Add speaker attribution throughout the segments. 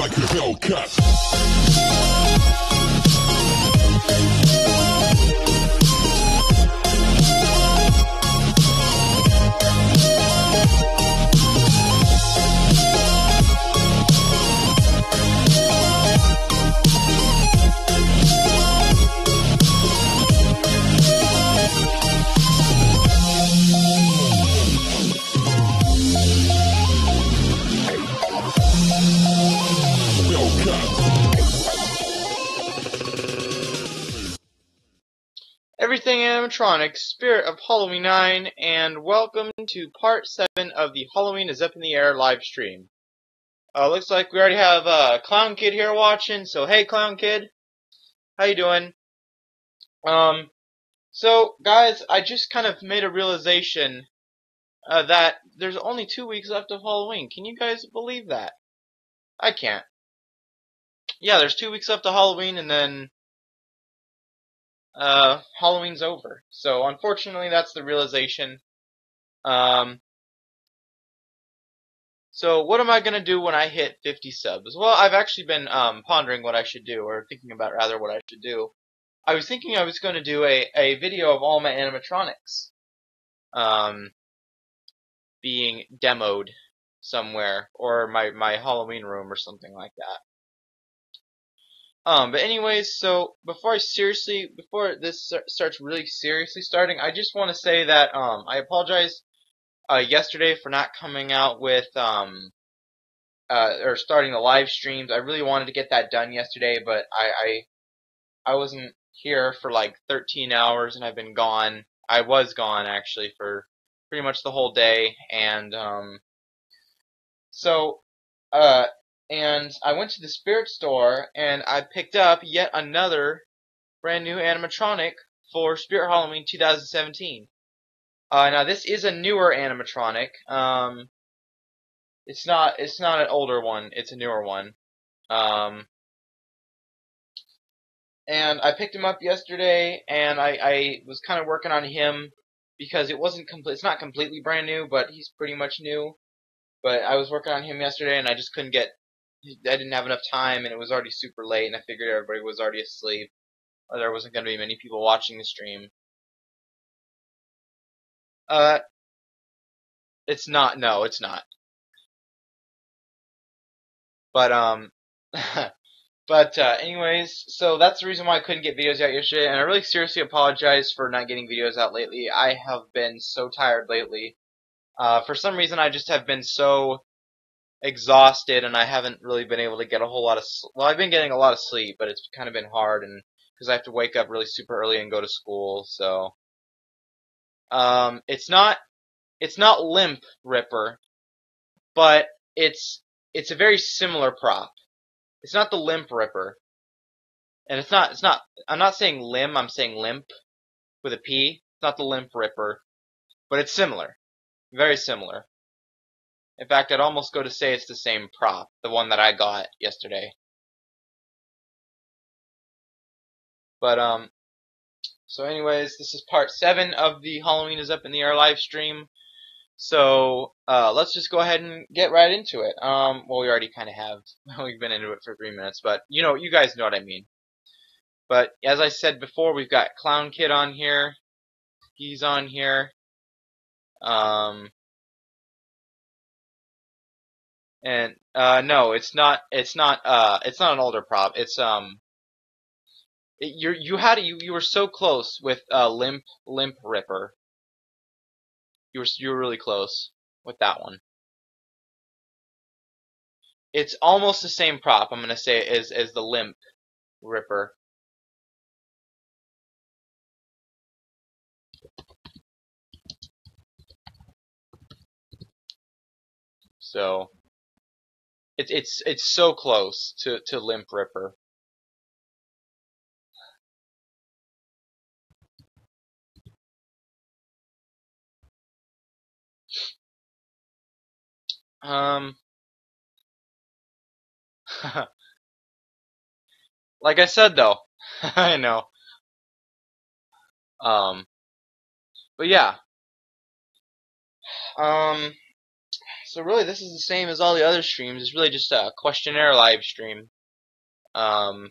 Speaker 1: like a Hellcat.
Speaker 2: Everything animatronic, Spirit of Halloween 9, and welcome to part 7 of the Halloween is Up in the Air live stream. Looks like we already have Clown Kid here watching, so hey Clown Kid, how you doing? So guys, I just kind of made a realization that there's only 2 weeks left of Halloween. Can you guys believe that? I can't. Yeah, there's 2 weeks left of Halloween, and then Halloween's over. So unfortunately, that's the realization. So what am I gonna do when I hit 50 subs? Well, I've actually been pondering what I should do, or thinking about rather what I should do. I was thinking I was going to do a video of all my animatronics being demoed somewhere, or my Halloween room or something like that. But anyways, so before this starts really seriously starting, I just want to say that I apologize yesterday for not coming out with or starting the live streams. I really wanted to get that done yesterday, but I wasn't here for like 13 hours, and I've been gone. I was gone actually for pretty much the whole day, and and I went to the Spirit store, and I picked up yet another brand new animatronic for Spirit Halloween 2017. Now this is a newer animatronic. It's not an older one. It's a newer one. And I picked him up yesterday, and I was kind of working on him because it's not completely brand new, but he's pretty much new. But I was working on him yesterday, and I just couldn't I didn't have enough time, and it was already super late, and I figured everybody was already asleep, or there wasn't going to be many people watching the stream. It's not. No, it's not. But anyways, so that's the reason why I couldn't get videos out yesterday, and I really seriously apologize for not getting videos out lately. I have been so tired lately. For some reason, I just have been so exhausted, and I haven't really been able to get a whole lot of well, I've been getting a lot of sleep, but it's kind of been hard, and because I have to wake up really super early and go to school. So it's not Limp Ripper, but it's a very similar prop. It's not the Limp Ripper, and it's not I'm not saying limb, I'm saying limp with a P. It's not the Limp Ripper, but it's similar, very similar. In fact, I'd almost go to say it's the same prop, the one that I got yesterday. But so anyways, this is part 7 of the Halloween is Up in the Air live stream. So let's just go ahead and get right into it. Well, we already kind of have. We've been into it for 3 minutes, but you guys know what I mean. But as I said before, we've got Clown Kid on here. He's on here. And no, it's not an older prop. It's you were so close with Limp Ripper. You were really close with that one. It's almost the same prop, I'm gonna say, as the Limp Ripper. So it's so close to Limp Ripper. Like I said though, I know. But yeah. So really, this is the same as all the other streams. It's really just a questionnaire live stream. If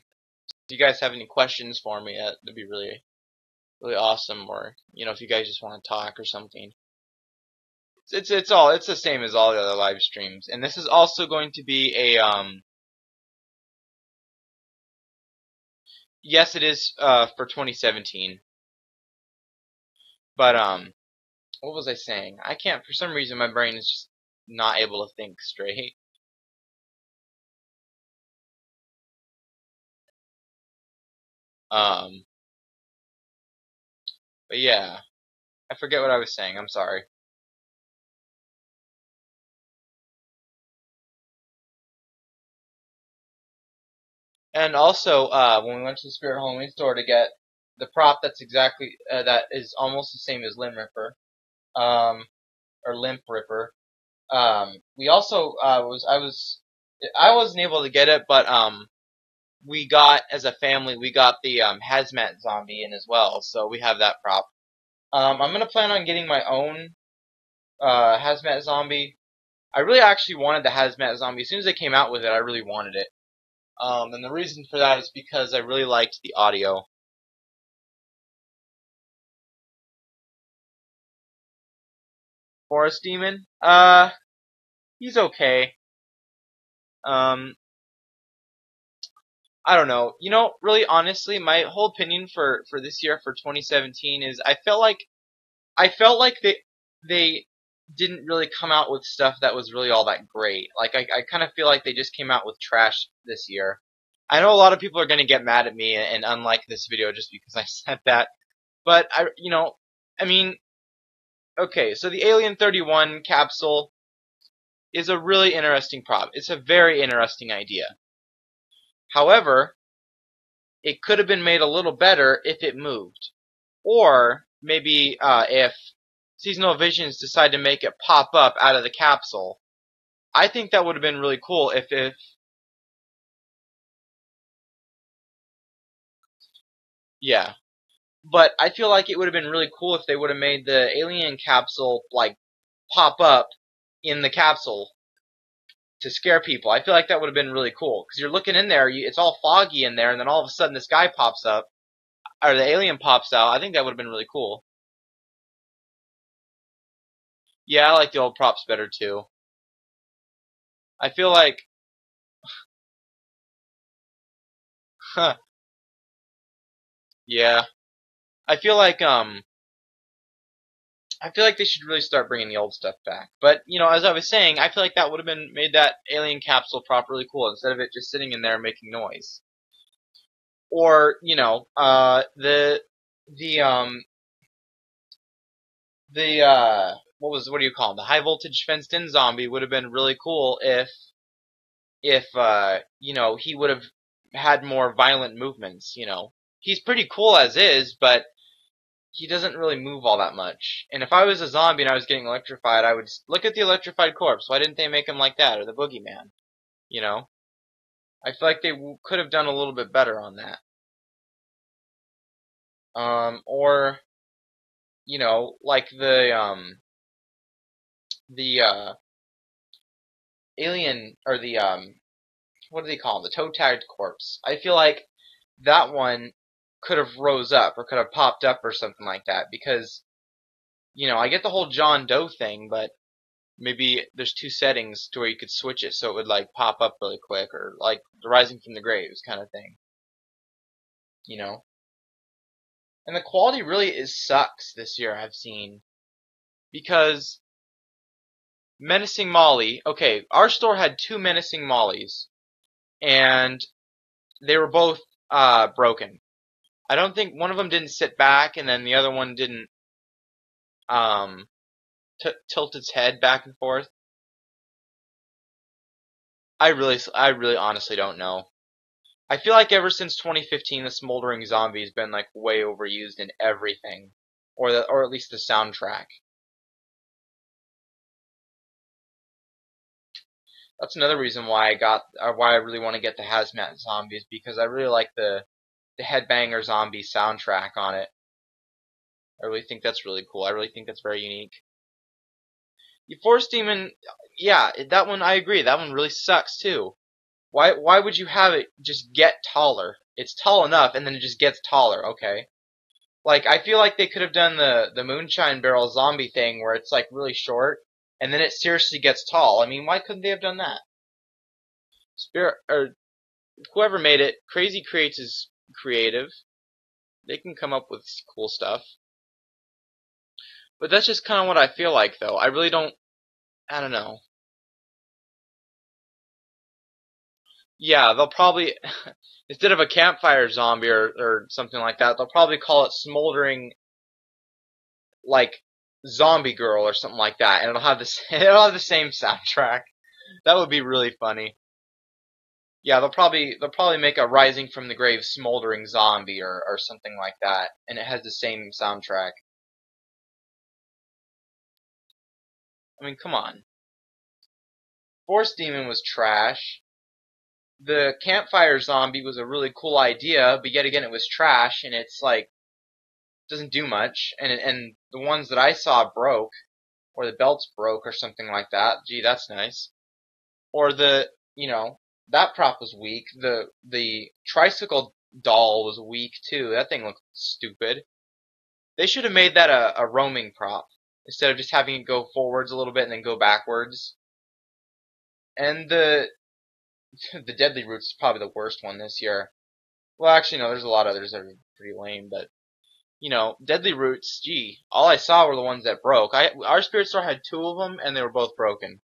Speaker 2: you guys have any questions for me, that'd be really, really awesome. Or if you guys just want to talk or something. It's the same as all the other live streams. And this is also going to be a yes, it is for 2017. But what was I saying? I can't, for some reason my brain is just not able to think straight. But yeah, I forget what I was saying. I'm sorry. And also, when we went to the Spirit Halloween store to get the prop that's exactly that is almost the same as Limb Ripper, or Limp Ripper. We also I wasn't able to get it, but we got, as a family, we got the hazmat zombie in as well, so we have that prop. I'm gonna plan on getting my own hazmat zombie. I really actually wanted the hazmat zombie. As soon as they came out with it, I really wanted it. And the reason for that is because I really liked the audio. Forest Demon? He's okay. I don't know. Really honestly, my whole opinion for this year, for 2017, is I felt like they didn't really come out with stuff that was really all that great. Like I kind of feel like they just came out with trash this year. I know a lot of people are going to get mad at me and unlike this video just because I said that. But I mean, okay, so the Alien 31 capsule is a really interesting prop. It's a very interesting idea. However, it could have been made a little better if it moved. Or maybe if Seasonal Visions decide to make it pop up out of the capsule. I think that would have been really cool if yeah. But I feel like it would have been really cool if they would have made the alien capsule like pop up in the capsule to scare people. I feel like that would have been really cool because you're looking in there, it's all foggy in there, and then all of a sudden this guy pops up or the alien pops out. I think that would have been really cool. Yeah, I like the old props better too. I feel like, huh, yeah. I feel like they should really start bringing the old stuff back. But as I was saying, I feel like that would have been made that alien capsule properly cool instead of it just sitting in there making noise. Or what do you call him? The high voltage fenced in zombie would have been really cool if he would have had more violent movements. He's pretty cool as is, but he doesn't really move all that much. And if I was a zombie and I was getting electrified, I would look at the electrified corpse. Why didn't they make him like that, or the boogeyman? I feel like they could have done a little bit better on that. Or like the alien, or the what do they call him? The toe-tagged corpse. I feel like that one could have rose up or could have popped up or something like that, because I get the whole John Doe thing, but maybe there's two settings to where you could switch it so it would like pop up really quick, or like the Rising from the Graves kind of thing. And the quality really sucks this year, I've seen, because Menacing Molly, okay, our store had two Menacing Mollies, and they were both broken. I don't think one of them didn't sit back, and then the other one didn't tilt its head back and forth. I really honestly don't know. I feel like ever since 2015, the Smoldering Zombie has been like way overused in everything, or at least the soundtrack. That's another reason why I really want to get the Hazmat Zombies, because I really like the Headbanger Zombie soundtrack on it. I really think that's really cool. I really think that's very unique. The Force Demon, yeah, that one I agree. That one really sucks too. Why would you have it just get taller? It's tall enough, and then it just gets taller. Okay. Like, I feel like they could have done the moonshine barrel zombie thing where it's like really short, and then it seriously gets tall. I mean, why couldn't they have done that? Spirit or whoever made it, Crazy Creates is creative. They can come up with cool stuff. But that's just kind of what I feel like, though. I really don't. I don't know. Yeah, they'll probably instead of a campfire zombie or something like that, they'll probably call it smoldering like zombie girl or something like that, and it'll have this it'll have the same soundtrack. That would be really funny. Yeah, they'll probably make a rising from the grave smoldering zombie or something like that, and it has the same soundtrack. I mean, come on. Force Demon was trash. The campfire zombie was a really cool idea, but yet again it was trash, and it's like doesn't do much. And the ones that I saw broke, or the belts broke, or something like that. Gee, that's nice. Or that prop was weak. The tricycle doll was weak too. That thing looked stupid. They should have made that a roaming prop instead of just having it go forwards a little bit and then go backwards. And the Deadly Roots is probably the worst one this year. Well, actually, no, there's a lot of others that are pretty lame, but Deadly Roots, gee, all I saw were the ones that broke. Our spirit store had two of them, and they were both broken.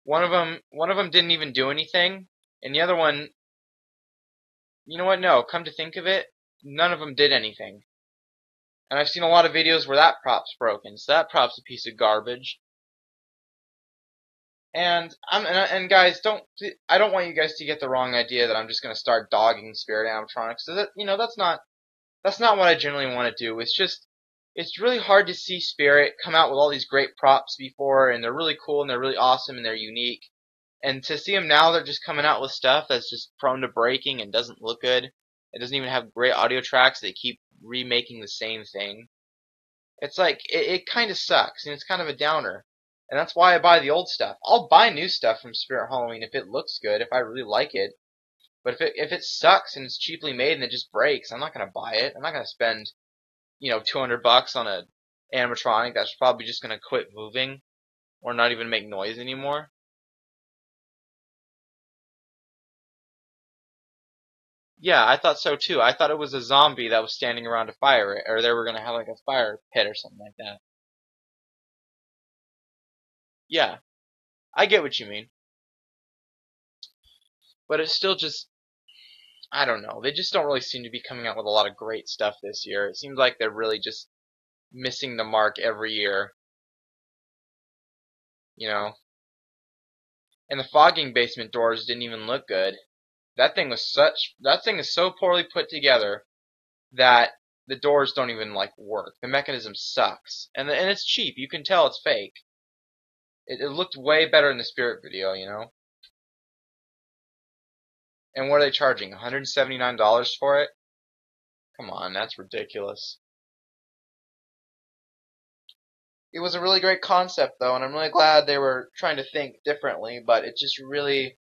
Speaker 2: One of them didn't even do anything, and the other one, you know what? No, come to think of it, none of them did anything. And I've seen a lot of videos where that prop's broken, so that prop's a piece of garbage. And guys, I don't want you guys to get the wrong idea that I'm just gonna start dogging spirit animatronics. So that's not what I generally want to do. It's really hard to see Spirit come out with all these great props before, and they're really cool and they're really awesome and they're unique. And to see them now, they're just coming out with stuff that's just prone to breaking and doesn't look good. It doesn't even have great audio tracks. They keep remaking the same thing. It's like it kind of sucks, and it's kind of a downer. And that's why I buy the old stuff. I'll buy new stuff from Spirit Halloween if it looks good, if I really like it. But if it sucks and it's cheaply made and it just breaks, I'm not gonna buy it. I'm not gonna spend $200 on a animatronic that's probably just gonna quit moving or not even make noise anymore. Yeah, I thought so too. I thought it was a zombie that was standing around a fire, or they were gonna have like a fire pit or something like that. Yeah, I get what you mean, but it's still just I don't know. They just don't really seem to be coming out with a lot of great stuff this year. It seems like they're really just missing the mark every year, you know. And the fogging basement doors didn't even look good. That thing is so poorly put together that the doors don't even like work. The mechanism sucks. And it's cheap. You can tell it's fake. It looked way better in the Spirit video, you know? And what are they charging? $179 for it? Come on, that's ridiculous. It was a really great concept though, and I'm really glad they were trying to think differently, but it just really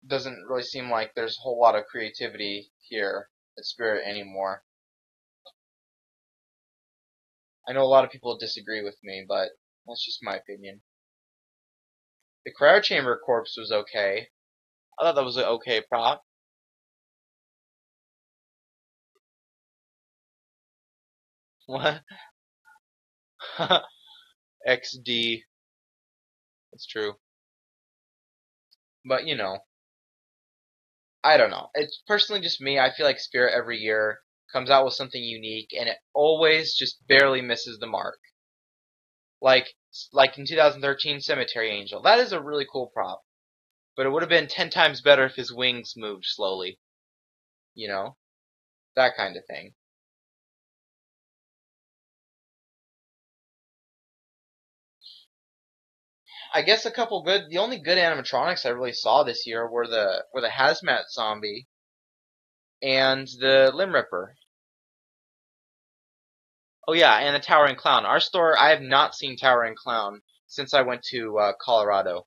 Speaker 2: doesn't really seem like there's a whole lot of creativity here at Spirit anymore. I know a lot of people disagree with me, but that's just my opinion. The cryo chamber corpse was okay. I thought that was an okay prop. What? XD. It's true. But I don't know. It's personally just me. I feel like Spirit every year comes out with something unique, and it always just barely misses the mark. Like like in 2013, Cemetery Angel. That is a really cool prop, but it would have been 10 times better if his wings moved slowly. You know, that kind of thing. I guess the only good animatronics I really saw this year were the hazmat zombie and the limb ripper. Oh yeah, and the Towering Clown. Our store, I have not seen Towering Clown since I went to Colorado.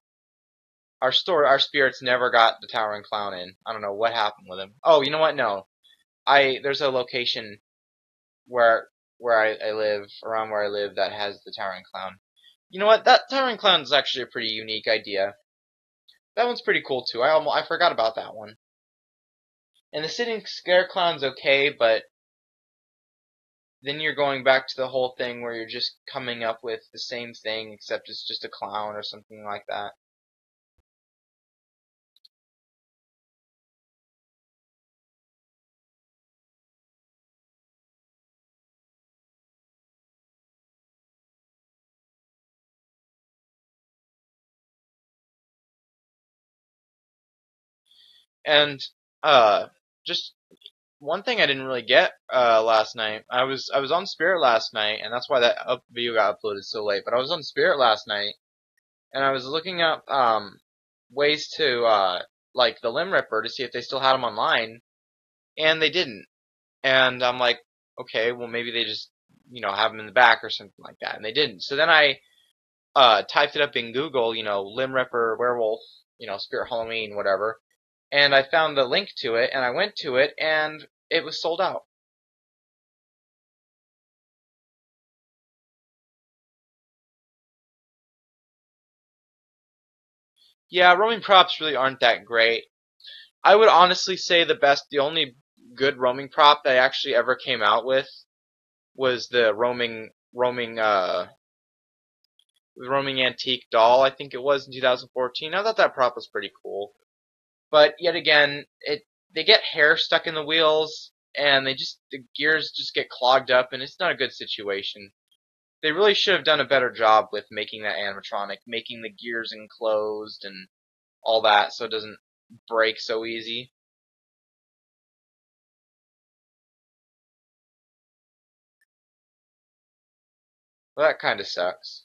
Speaker 2: Our spirits never got the Towering Clown in. I don't know what happened with him. Oh, you know what? No, there's a location where I live, around where I live, that has the Towering Clown. You know what? That Towering Clown is actually a pretty unique idea. That one's pretty cool too. I forgot about that one. And the Sitting Scare Clown's okay, but then you're going back to the whole thing where you're just coming up with the same thing except it's just a clown or something like that. And just one thing I didn't really get last night. I was on Spirit last night, and that's why that video got uploaded so late. But I was on Spirit last night, and I was looking up ways to like the Limb Ripper to see if they still had them online, and they didn't. And I'm like, okay, well maybe they just have them in the back or something like that, and they didn't. So then I typed it up in Google, Limb Ripper werewolf, Spirit Halloween, whatever, and I found the link to it, and I went to it, and it was sold out. Yeah, roaming props really aren't that great. I would honestly say the only good roaming prop that I actually ever came out with was the roaming antique doll. I think it was in 2014. I thought that prop was pretty cool, but yet again, they get hair stuck in the wheels, and the gears just get clogged up, and it's not a good situation. They really should have done a better job with making that animatronic, making the gears enclosed and all that, so it doesn't break so easy. Well, that kind of sucks.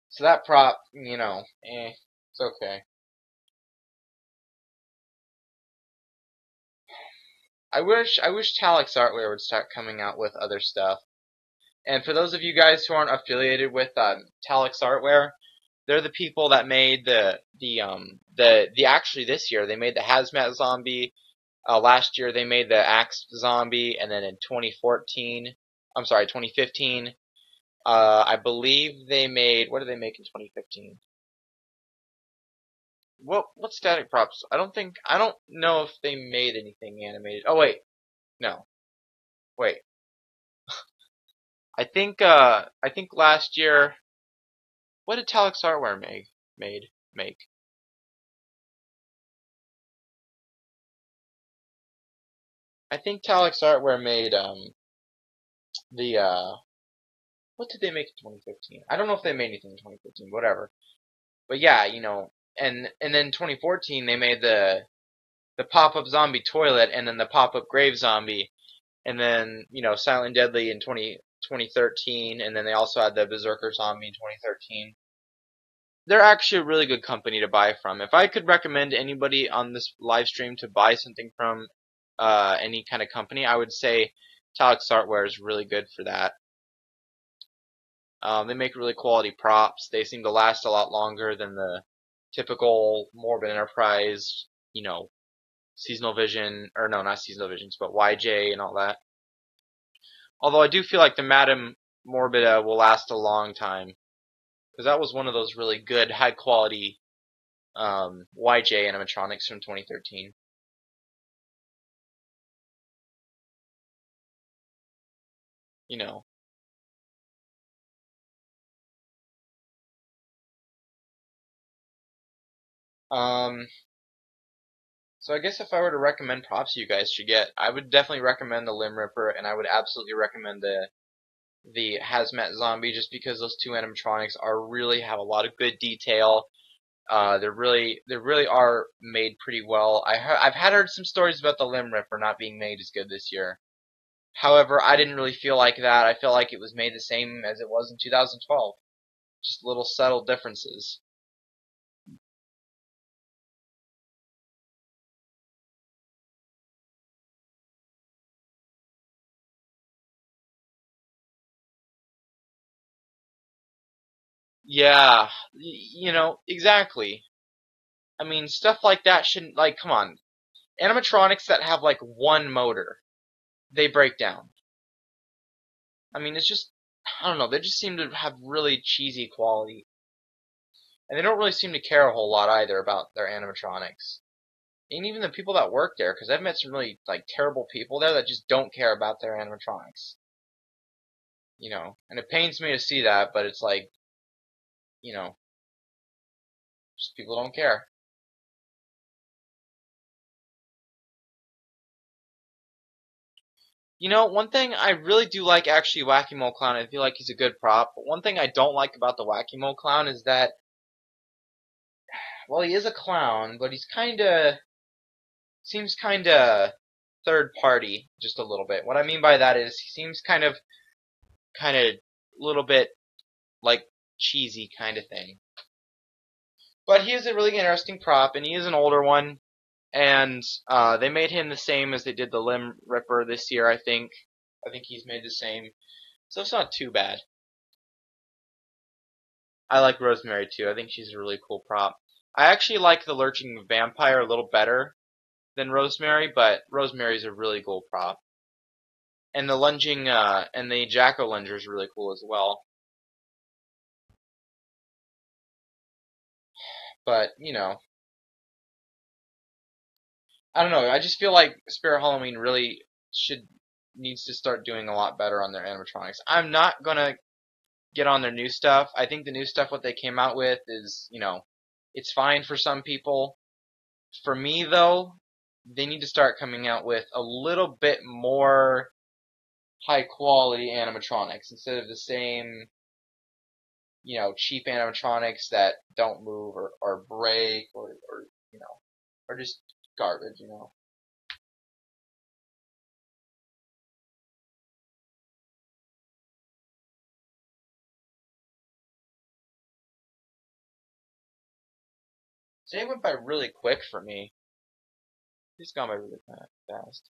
Speaker 2: So that prop, it's okay. I wish Talix Artware would start coming out with other stuff. And for those of you guys who aren't affiliated with Talix Artware, they're the people that made the actually this year they made the Hazmat Zombie. Last year they made the Axe Zombie, and then in 2015, I believe they made, what did they make in 2015? What static props? I don't know if they made anything animated. Oh wait, no, wait. I think last year, what did Talix Artware make? I think Talix Artware made the what did they make in 2015? I don't know if they made anything in 2015. Whatever. But yeah, and then 2014 they made the pop-up zombie toilet, and then the pop-up grave zombie, and then Silent and Deadly in 2013, and then they also had the Berserker zombie in 2013. They're actually a really good company to buy from. If I could recommend anybody on this live stream to buy something from any kind of company, I would say Talix Artware is really good for that. They make really quality props. They seem to last a lot longer than the typical Morbid Enterprise, Seasonal Vision, or no, not Seasonal Visions, but YJ and all that. Although I do feel like the Madam Morbida will last a long time, because that was one of those really good, high quality YJ animatronics from 2013. You know. Um, so I guess if I were to recommend props you guys should get, I would definitely recommend the Limb Ripper, and I would absolutely recommend the Hazmat Zombie, just because those two animatronics really have a lot of good detail. They really are made pretty well. I've heard some stories about the Limb Ripper not being made as good this year. However, I didn't really feel like that. I feel like it was made the same as it was in 2012. Just little subtle differences. Yeah, you know, exactly. I mean, stuff like that shouldn't, like, come on. Animatronics that have, like, one motor, they break down. I mean, it's just, I don't know, they just seem to have really cheesy quality. And they don't really seem to care a whole lot either about their animatronics. And even the people that work there, because I've met some really, like, terrible people there that just don't care about their animatronics. You know, and it pains me to see that, but it's like, you know, just people don't care. You know, one thing I really do like actually Wacky Mole Clown, I feel like he's a good prop, but one thing I don't like about the Wacky Mole Clown is that, well, he is a clown, but he's kinda, seems kinda third party, just a little bit. What I mean by that is, he seems kinda, little bit, like, cheesy kind of thing. But he is a really interesting prop, and he is an older one, and they made him the same as they did the Limb Ripper this year, I think. I think he's made the same, so it's not too bad. I like Rosemary too. I think she's a really cool prop. I actually like the Lurching Vampire a little better than Rosemary, but Rosemary's a really cool prop. And the lunging, and the Jack-O-Langer is really cool as well. But, you know, I don't know. I just feel like Spirit Halloween really needs to start doing a lot better on their animatronics. I'm not gonna get on their new stuff. I think the new stuff, what they came out with, is, you know, it's fine for some people. For me, though, they need to start coming out with a little bit more high quality animatronics instead of the same, you know, cheap animatronics that don't move or break or, you know, or just garbage, you know. Today went by really quick for me. It's gone by really fast.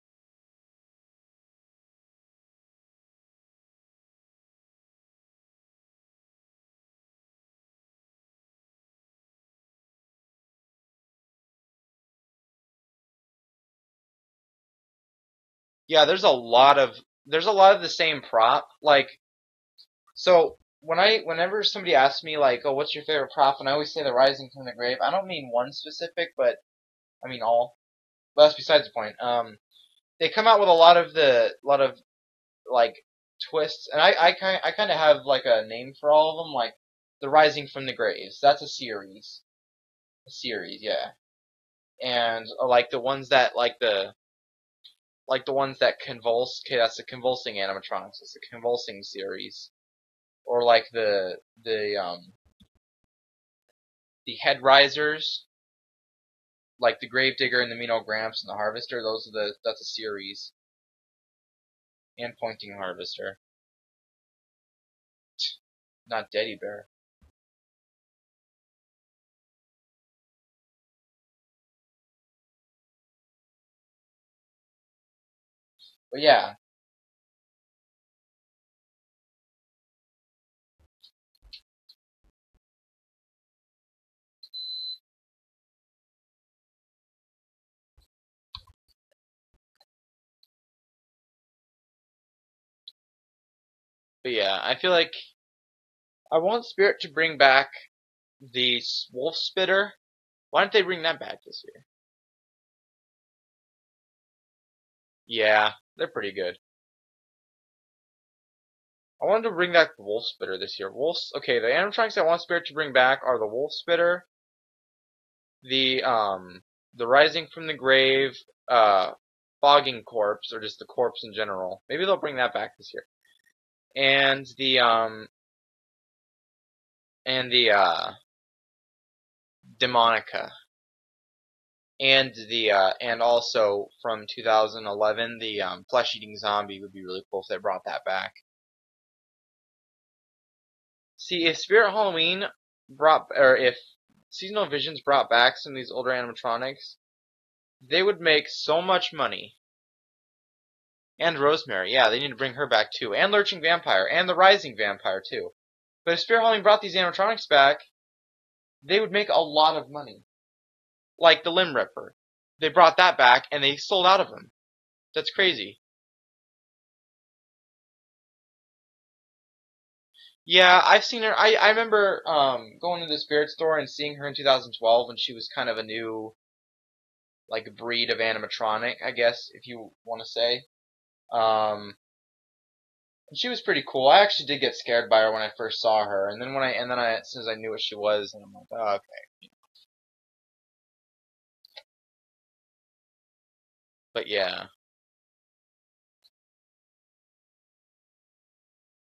Speaker 2: Yeah, there's a lot of the same prop. Like, so whenever somebody asks me like, oh, what's your favorite prop, and I always say the Rising from the Grave, I don't mean one specific, but I mean all. But that's besides the point. They come out with a lot of like twists, and I kind of have like a name for all of them, like the Rising from the Graves. That's a series, yeah. And like the ones that like the ones that convulse. Okay, that's the convulsing animatronics. It's the convulsing series, or like the head risers, like the Gravedigger and the Mean Old Gramps and the Harvester. That's a series, and Pointing Harvester, not Teddy Bear. But yeah, but yeah, I feel like I want Spirit to bring back the Wolf Spitter. Why don't they bring that back this year? Yeah, they're pretty good. I wanted to bring back the Wolf Spitter this year. Okay, the animatronics I want Spirit to bring back are the Wolf Spitter, the the Rising from the Grave, Fogging Corpse, or just the corpse in general. Maybe they'll bring that back this year. And the Demonica. And also from 2011, the Flesh Eating Zombie would be really cool if they brought that back. See, if Spirit Halloween or if Seasonal Visions brought back some of these older animatronics, they would make so much money. And Rosemary, yeah, they need to bring her back too. And Lurching Vampire, and the Rising Vampire too. But if Spirit Halloween brought these animatronics back, they would make a lot of money. Like the Limb Ripper. They brought that back and they sold out of them. That's crazy. Yeah, I've seen her. I remember going to the spirit store and seeing her in 2012 when she was kind of a new like breed of animatronic, I guess, if you want to say. Um, she was pretty cool. I actually did get scared by her when I first saw her, and then as soon as I knew what she was, and I'm like, oh, okay. But yeah,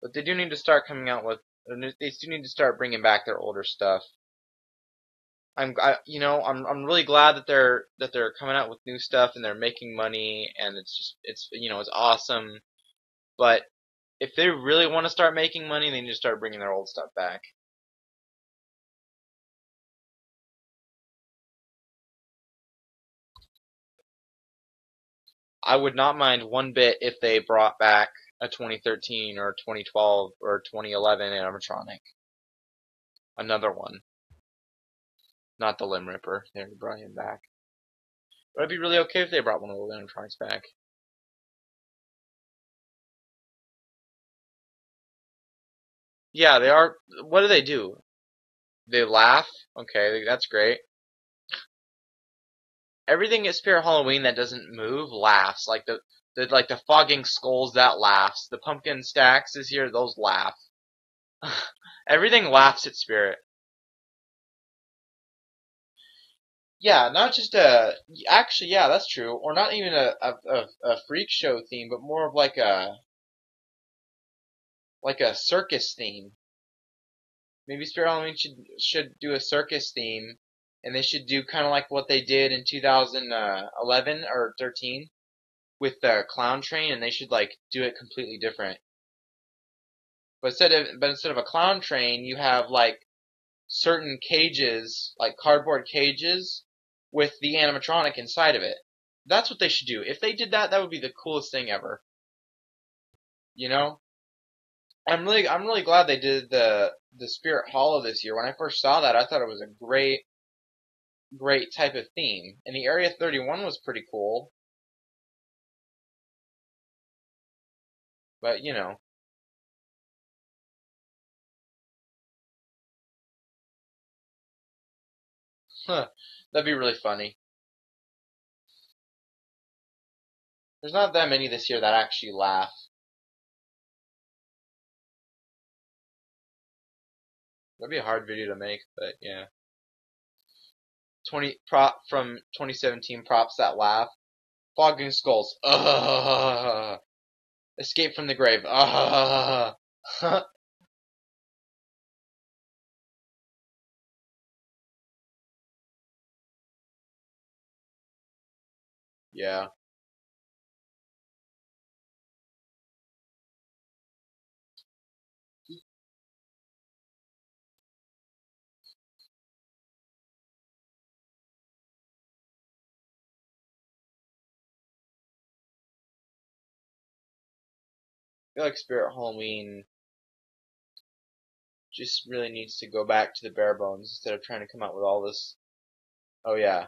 Speaker 2: but they do need to start coming out with. They do need to start bringing back their older stuff. I'm really glad that they're coming out with new stuff and they're making money and it's awesome. But if they really want to start making money, they need to start bringing their old stuff back. I would not mind one bit if they brought back a 2013 or 2012 or 2011 animatronic. Another one. Not the Limb Ripper. They already brought him back. But I'd be really okay if they brought one of the animatronics back. Yeah, they are. What do they do? They laugh? Okay, that's great. Everything at Spirit Halloween that doesn't move laughs. Like the fogging skulls, that laughs. The pumpkin stacks this year, those laugh. Everything laughs at Spirit. Yeah, not just a. Actually, yeah, that's true. Or not even a freak show theme, but more of like a circus theme. Maybe Spirit Halloween should do a circus theme, and they should do kind of like what they did in 2011 or 13 with the clown train, and they should like do it completely different. But instead of a clown train, you have like certain cages, like cardboard cages, with the animatronic inside of it. That's what they should do. If they did that, that would be the coolest thing ever. You know? I'm really glad they did the Spirit Hollow this year. When I first saw that, I thought it was a great type of theme. And the Area 31 was pretty cool. But, huh, that'd be really funny. There's not that many this year that actually laugh. That'd be a hard video to make, but yeah. 2017 props that laugh. Fogging skulls. Escape from the grave. Yeah. I feel like Spirit Halloween just really needs to go back to the bare bones instead of trying to come out with all this. Oh yeah.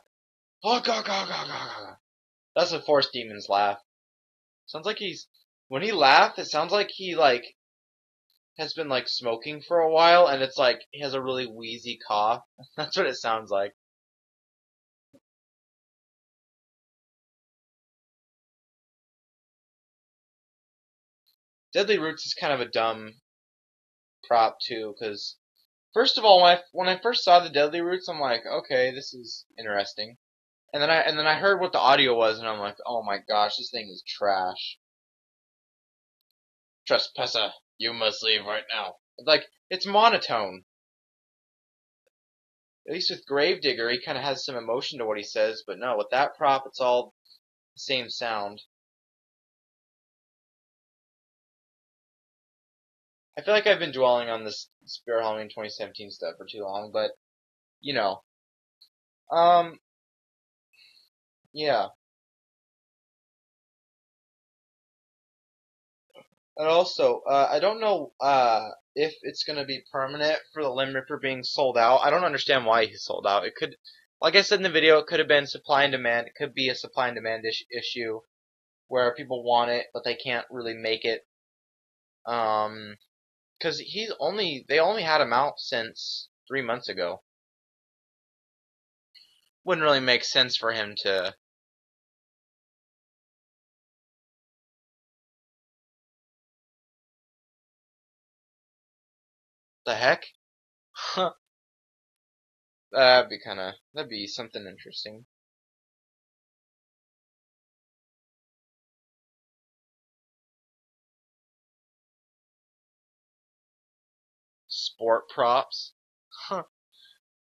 Speaker 2: Oh god god god god god. That's a Force Demon's laugh. Sounds like when he laughs, it sounds like he has been like smoking for a while and it's like he has a really wheezy cough. That's what it sounds like. Deadly Roots is kind of a dumb prop too, because first of all, when I first saw the Deadly Roots, I'm like, okay, this is interesting. And then I heard what the audio was, and I'm like, oh my gosh, this thing is trash. Trespasser, you must leave right now. Like it's monotone. At least with Gravedigger, he kind of has some emotion to what he says, but no, with that prop, it's all the same sound. I feel like I've been dwelling on this Spirit Halloween 2017 stuff for too long, but you know, um, yeah. And also, I don't know if it's going to be permanent for the Limb Ripper being sold out. I don't understand why he's sold out. It could, like I said in the video, it could have been supply and demand. It could be a supply and demand issue where people want it, but they can't really make it. Because they only had him out since 3 months ago. Wouldn't really make sense for him to. The heck? Huh. That'd be something interesting. Sport props. Huh.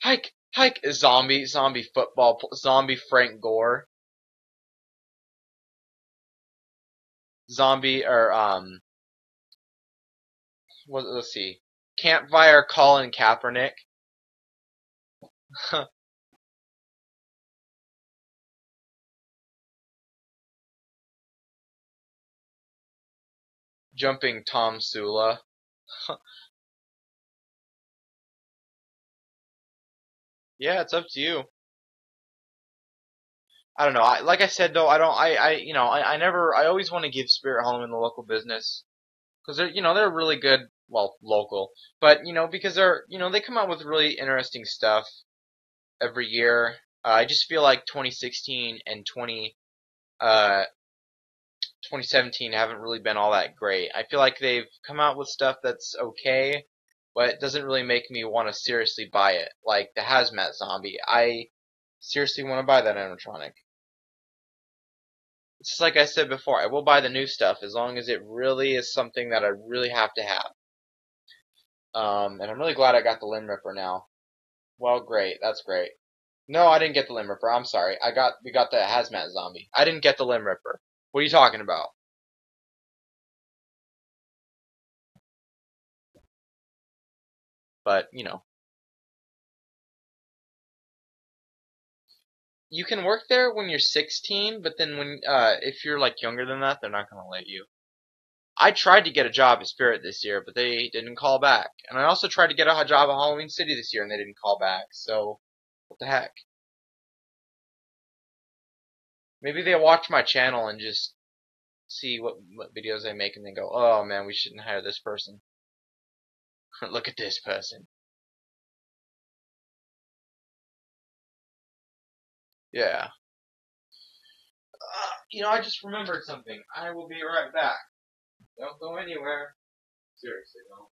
Speaker 2: Hike, zombie football, zombie Frank Gore, zombie or let's see, campfire Colin Kaepernick, jumping Tom Sula. Yeah, it's up to you. I don't know. Like I said though, I don't. I never. I always want to give Spirit Halloween the local business because they're really good. Well, local, but because they come out with really interesting stuff every year. I just feel like 2016 and 2017 haven't really been all that great. I feel like they've come out with stuff that's okay, but it doesn't really make me want to seriously buy it. Like the Hazmat Zombie, I seriously want to buy that animatronic. It's just like I said before, I will buy the new stuff as long as it really is something that I really have to have. And I'm really glad I got the Limb Ripper now. Well, great, that's great. No, I didn't get the Limb Ripper. I'm sorry. We got the Hazmat Zombie. I didn't get the Limb Ripper. What are you talking about? But you can work there when you're 16, but then if you're like younger than that, they're not gonna let you. I tried to get a job at Spirit this year, but they didn't call back. And I also tried to get a job at Halloween City this year, and they didn't call back. So, what the heck? Maybe they watch my channel and just see what videos I make, and they go, "Oh man, we shouldn't hire this person. Look at this person." Yeah. I just remembered something. I will be right back. Don't go anywhere. Seriously, don't.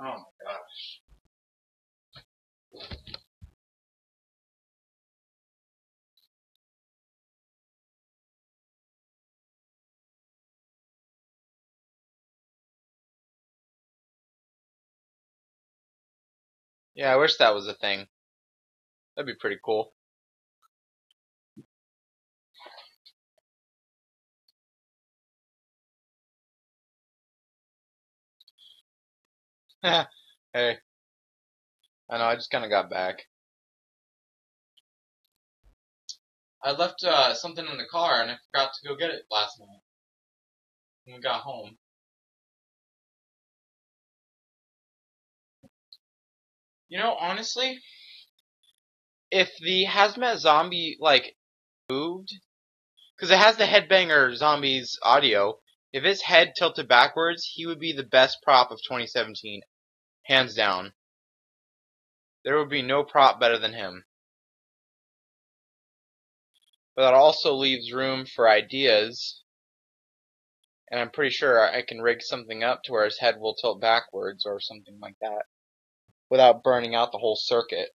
Speaker 2: Oh my gosh. Yeah, I wish that was a thing. That'd be pretty cool. Hey, I know, I just kind of got back. I left something in the car and I forgot to go get it last night when we got home. You know, honestly, if the hazmat zombie, like, moved, because it has the headbanger zombies audio, if his head tilted backwards, he would be the best prop of 2017. Hands down. There would be no prop better than him. But that also leaves room for ideas, and I'm pretty sure I can rig something up to where his head will tilt backwards or something like that, without burning out the whole circuit.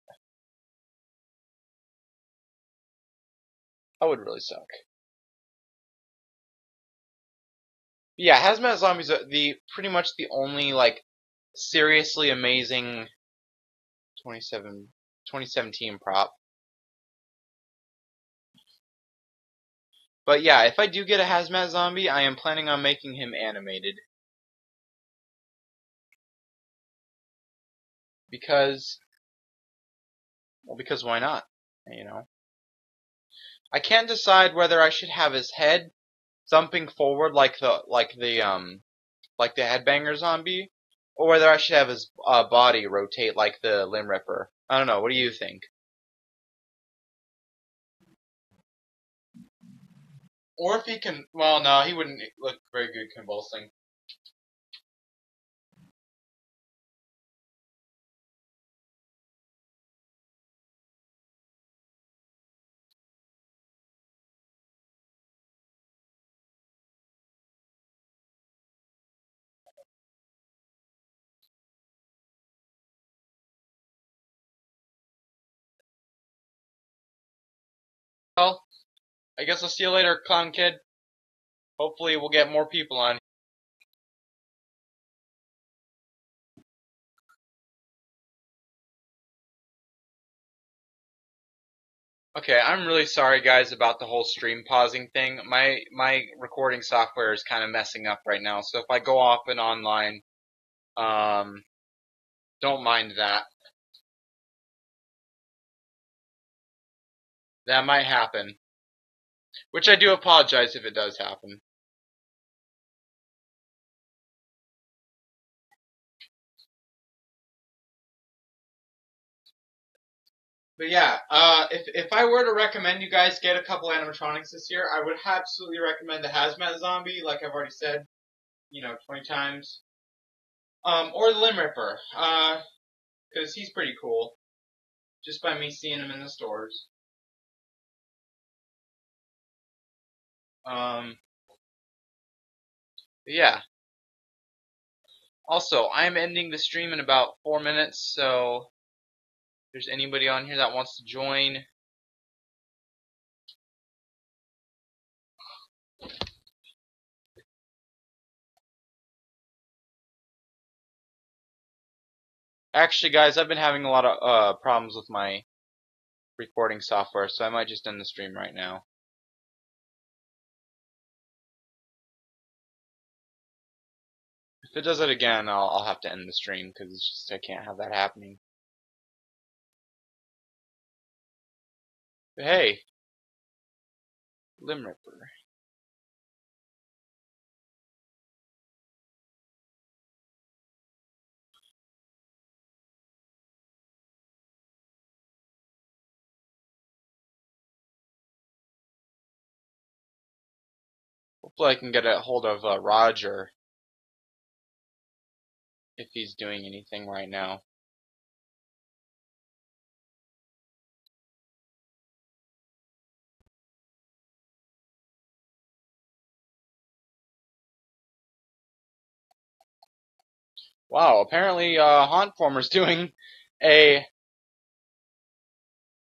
Speaker 2: That would really suck. But yeah, hazmat zombies are pretty much the only like seriously amazing 2017 prop. But yeah, if I do get a hazmat zombie, I am planning on making him animated. Because, well, because why not? You know? I can't decide whether I should have his head thumping forward like the headbanger zombie, or whether I should have his body rotate like the limb ripper. I don't know. What do you think? Or if he can, well, no, he wouldn't look very good convulsing. Well, I guess I'll see you later, clown kid. Hopefully we'll get more people on. Okay, I'm really sorry guys about the whole stream pausing thing. My recording software is kind of messing up right now, so if I go off and online, um, don't mind that. That might happen. Which I do apologize if it does happen. But yeah, if I were to recommend you guys get a couple animatronics this year, I would absolutely recommend the Hazmat Zombie, like I've already said, 20 times. Or the Limb Ripper, because he's pretty cool, just by me seeing him in the stores. Yeah. Also, I'm ending the stream in about 4 minutes, so if there's anybody on here that wants to join, actually, guys, I've been having a lot of problems with my recording software, so I might just end the stream right now. If it does it again, I'll have to end the stream because it's just I can't have that happening. But hey, Limb Ripper. Hopefully I can get a hold of Roger if he's doing anything right now. Wow, apparently Hauntformer's doing a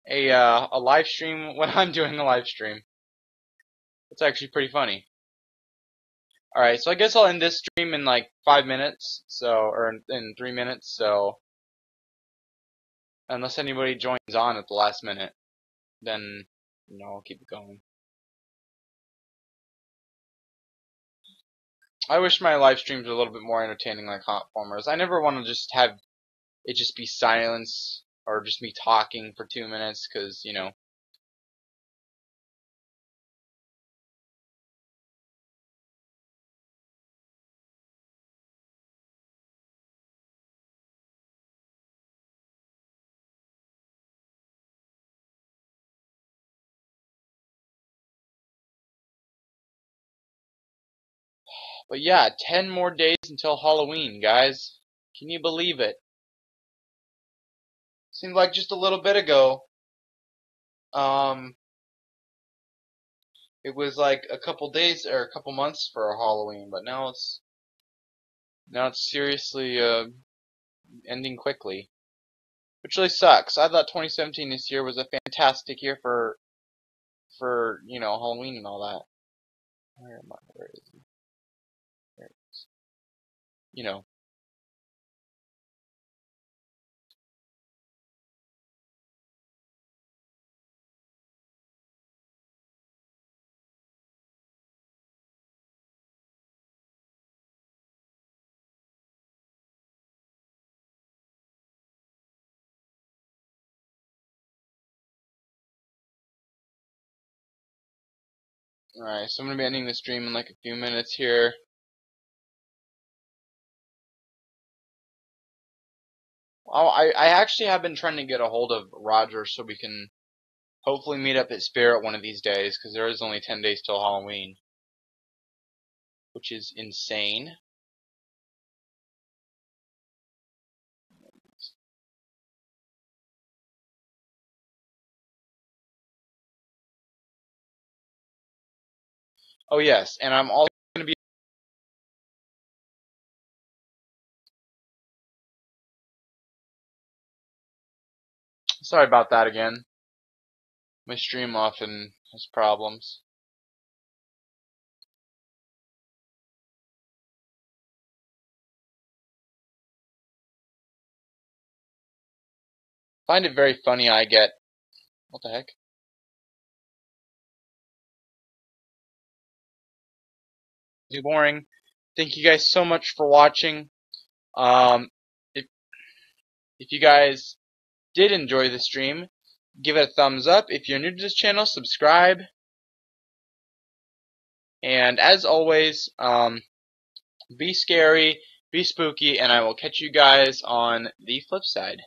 Speaker 2: a live stream when I'm doing a live stream. It's actually pretty funny. Alright, so I guess I'll end this stream in like 5 minutes, or in 3 minutes, so unless anybody joins on at the last minute, then, I'll keep it going. I wish my live streams were a little bit more entertaining like Hauntformers. I never want to just have it just be silence, or just me talking for 2 minutes, because, But yeah, 10 more days until Halloween, guys. Can you believe it? Seemed like just a little bit ago, um, it was like a couple days or a couple months for Halloween, but now it's seriously ending quickly, which really sucks. I thought 2017 this year was a fantastic year for Halloween and all that. Where am I? Where is he? There it is. You know. Alright, so I'm gonna be ending the stream in like a few minutes here. Oh, I actually have been trying to get a hold of Roger so we can hopefully meet up at Spirit one of these days, because there is only 10 days till Halloween, which is insane. Oh yes, and I'm also going to be... Sorry about that again. My stream often has problems. Find it very funny I get... What the heck? Too boring. Thank you guys so much for watching. If you guys did enjoy the stream, give it a thumbs up. If you're new to this channel, subscribe. And as always, be scary, be spooky, and I will catch you guys on the flip side.